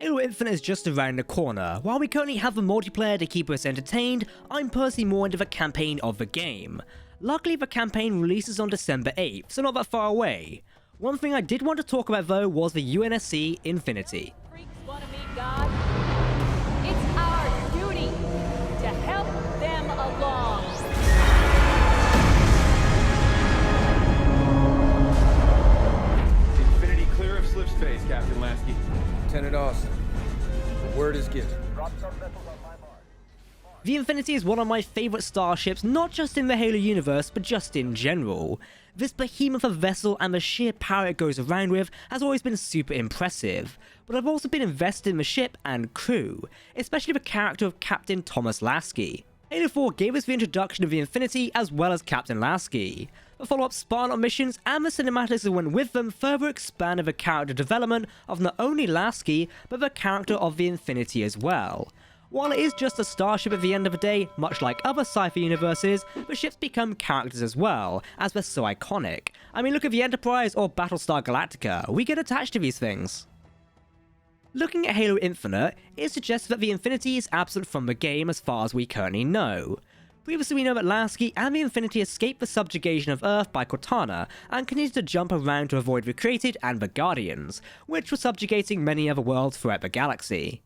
Halo Infinite is just around the corner. While we currently have the multiplayer to keep us entertained, I'm personally more into the campaign of the game. Luckily the campaign releases on December 8th, so not that far away. One thing I did want to talk about though was the UNSC Infinity. Freaks wanna meet God? It's our duty to help them along. Infinity clear of slip space, Captain Lasky. Lieutenant Austin, the word is given. The Infinity is one of my favourite starships, not just in the Halo universe, but just in general. This behemoth of vessel and the sheer power it goes around with has always been super impressive, but I've also been invested in the ship and crew, especially the character of Captain Thomas Lasky. Halo 4 gave us the introduction of the Infinity as well as Captain Lasky. The follow-up Spartan missions and the cinematics that went with them further expanded the character development of not only Lasky, but the character of the Infinity as well. While it is just a starship at the end of the day, much like other sci-fi universes, the ships become characters as well, as they're so iconic. I mean, look at the Enterprise or Battlestar Galactica, we get attached to these things. Looking at Halo Infinite, it suggests that the Infinity is absent from the game as far as we currently know. Previously we know that Lasky and the Infinity escaped the subjugation of Earth by Cortana and continued to jump around to avoid the Created and the Guardians, which were subjugating many other worlds throughout the galaxy.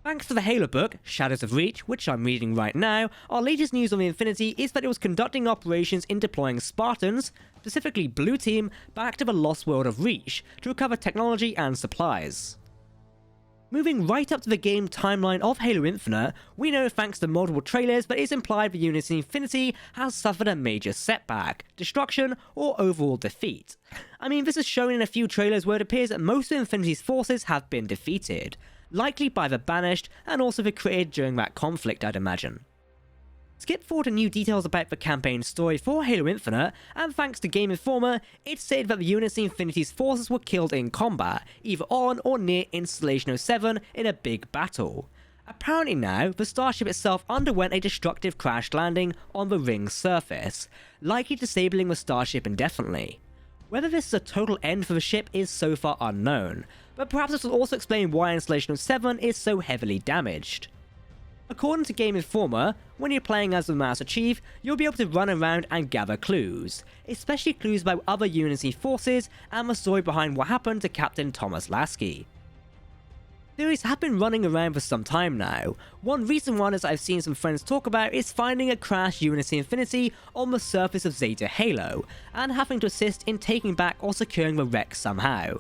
Thanks to the Halo book, Shadows of Reach, which I'm reading right now, our latest news on the Infinity is that it was conducting operations in deploying Spartans, specifically Blue Team, back to the lost world of Reach to recover technology and supplies. Moving right up to the game timeline of Halo Infinite, we know thanks to multiple trailers that it's implied the UNSC Infinity has suffered a major setback, destruction, or overall defeat. I mean, this is shown in a few trailers where it appears that most of Infinity's forces have been defeated, likely by the Banished and also the Created during that conflict, I'd imagine. Skip forward to new details about the campaign story for Halo Infinite, and thanks to Game Informer, it's stated that the UNSC Infinity's forces were killed in combat, either on or near Installation 07 in a big battle. Apparently now, the starship itself underwent a destructive crash landing on the ring's surface, likely disabling the starship indefinitely. Whether this is a total end for the ship is so far unknown, but perhaps this will also explain why Installation 07 is so heavily damaged. According to Game Informer, when you're playing as the Master Chief, you'll be able to run around and gather clues, especially clues about other UNSC forces and the story behind what happened to Captain Thomas Lasky. Theories have been running around for some time now. One recent one, as I've seen some friends talk about, is finding a crashed UNSC Infinity on the surface of Zeta Halo, and having to assist in taking back or securing the wreck somehow.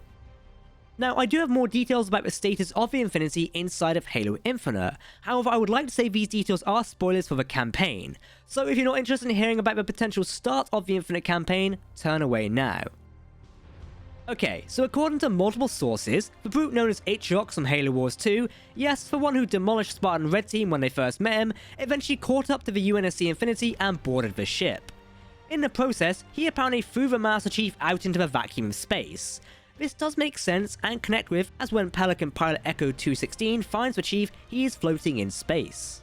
Now, I do have more details about the status of the Infinity inside of Halo Infinite, however I would like to say these details are spoilers for the campaign, so if you're not interested in hearing about the potential start of the Infinite campaign, turn away now. Okay, so according to multiple sources, the brute known as Atriox from Halo Wars 2, yes, the one who demolished Spartan Red Team when they first met him, eventually caught up to the UNSC Infinity and boarded the ship. In the process, he apparently threw the Master Chief out into the vacuum of space. This does make sense and connect with, as when Pelican pilot Echo 216 finds the Chief, he is floating in space.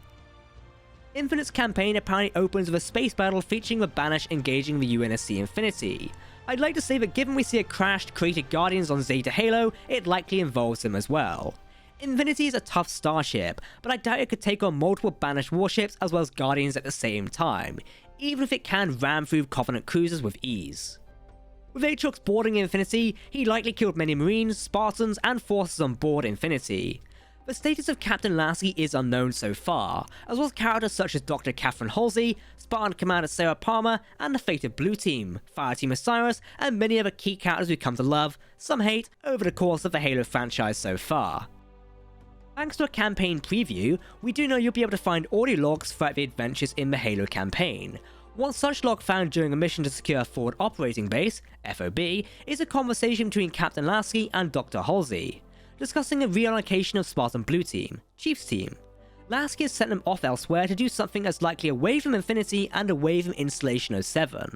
Infinite's campaign apparently opens with a space battle featuring the Banished engaging the UNSC Infinity. I'd like to say that given we see a crashed Created Guardians on Zeta Halo, it likely involves them as well. Infinity is a tough starship, but I doubt it could take on multiple Banished warships as well as Guardians at the same time, even if it can ram through Covenant cruisers with ease. With Atriox boarding Infinity, he likely killed many Marines, Spartans, and forces on board Infinity. The status of Captain Lasky is unknown so far, as well as characters such as Dr. Catherine Halsey, Spartan Commander Sarah Palmer, and the fate of Blue Team, Fireteam Osiris, and many other key characters we've come to love, some hate, over the course of the Halo franchise so far. Thanks to a campaign preview, we do know you'll be able to find audio logs throughout the adventures in the Halo campaign. One such log found during a mission to secure Forward Operating Base, FOB, is a conversation between Captain Lasky and Dr. Halsey, discussing a reallocation of Spartan Blue Team, Chief's team. Lasky has sent them off elsewhere to do something as likely away from Infinity and away from Installation 07.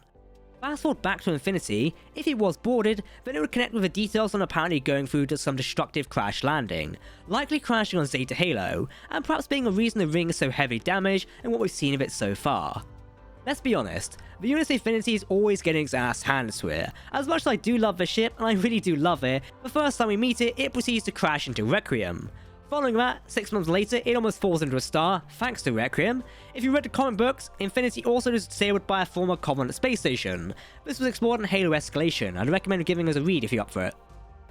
Fast forward back to Infinity, if he was boarded, then it would connect with the details on apparently going through to some destructive crash landing, likely crashing on Zeta Halo, and perhaps being a reason the ring is so heavily damaged and what we've seen of it so far. Let's be honest, the UNSC Infinity is always getting its ass handed to it. As much as I do love the ship, and I really do love it, the first time we meet it, it proceeds to crash into Requiem. Following that, 6 months later, it almost falls into a star, thanks to Requiem. If you read the comic books, Infinity also is disabled by a former Covenant space station. This was explored in Halo Escalation, I'd recommend giving us a read if you're up for it.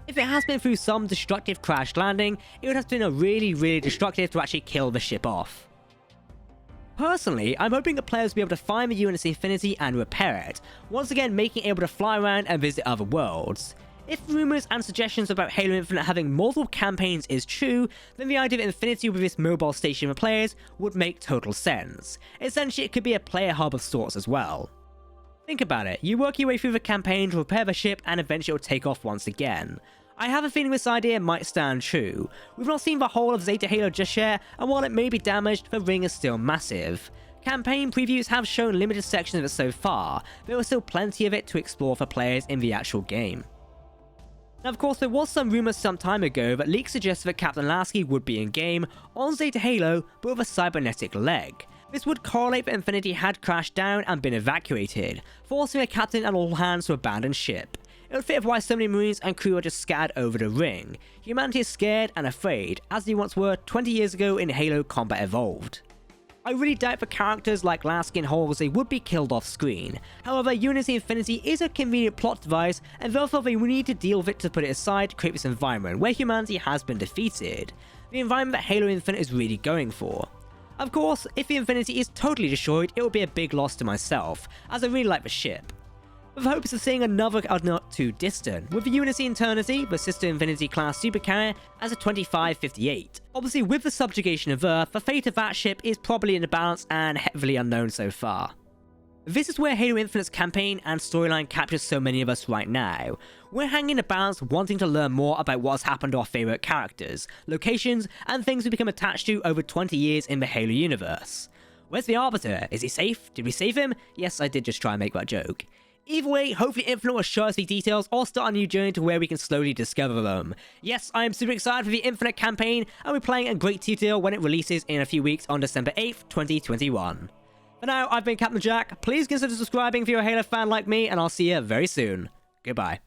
If it has been through some destructive crash landing, it would have been a really destructive to actually kill the ship off. Personally, I'm hoping that players will be able to find the UNSC Infinity and repair it, once again making it able to fly around and visit other worlds. If rumours and suggestions about Halo Infinite having multiple campaigns is true, then the idea of Infinity with this mobile station for players would make total sense. Essentially, it could be a player hub of sorts as well. Think about it, you work your way through the campaign to repair the ship and eventually it will take off once again. I have a feeling this idea might stand true. We've not seen the whole of Zeta Halo just yet, and while it may be damaged, the ring is still massive. Campaign previews have shown limited sections of it so far, there was still plenty of it to explore for players in the actual game. Now of course there was some rumours some time ago that leaks suggested that Captain Lasky would be in game on Zeta Halo but with a cybernetic leg. This would correlate that Infinity had crashed down and been evacuated, forcing the captain and all hands to abandon ship. It would fit of why so many marines and crew are just scattered over the ring. Humanity is scared and afraid, as they once were 20 years ago in Halo Combat Evolved. I really doubt that characters like Lasky and Halsey would be killed off screen. However, UNSC Infinity is a convenient plot device, and therefore they will need to deal with it to put it aside to create this environment where humanity has been defeated. The environment that Halo Infinite is really going for. Of course, if the Infinity is totally destroyed, it will be a big loss to myself, as I really like the ship. With hopes of seeing another are not too distant, with the UNSC Eternity, the sister Infinity-class supercarrier, as a 2558. Obviously, with the subjugation of Earth, the fate of that ship is probably in the balance and heavily unknown so far. This is where Halo Infinite's campaign and storyline captures so many of us right now. We're hanging in the balance wanting to learn more about what has happened to our favourite characters, locations, and things we become attached to over 20 years in the Halo universe. Where's the Arbiter? Is he safe? Did we save him? Yes, I did just try and make that joke. Either way, hopefully Infinite will show us the details or start a new journey to where we can slowly discover them. Yes, I am super excited for the Infinite campaign and we're playing in great detail when it releases in a few weeks on December 8th, 2021. For now, I've been Captain Jack, please consider subscribing if you're a Halo fan like me and I'll see you very soon. Goodbye.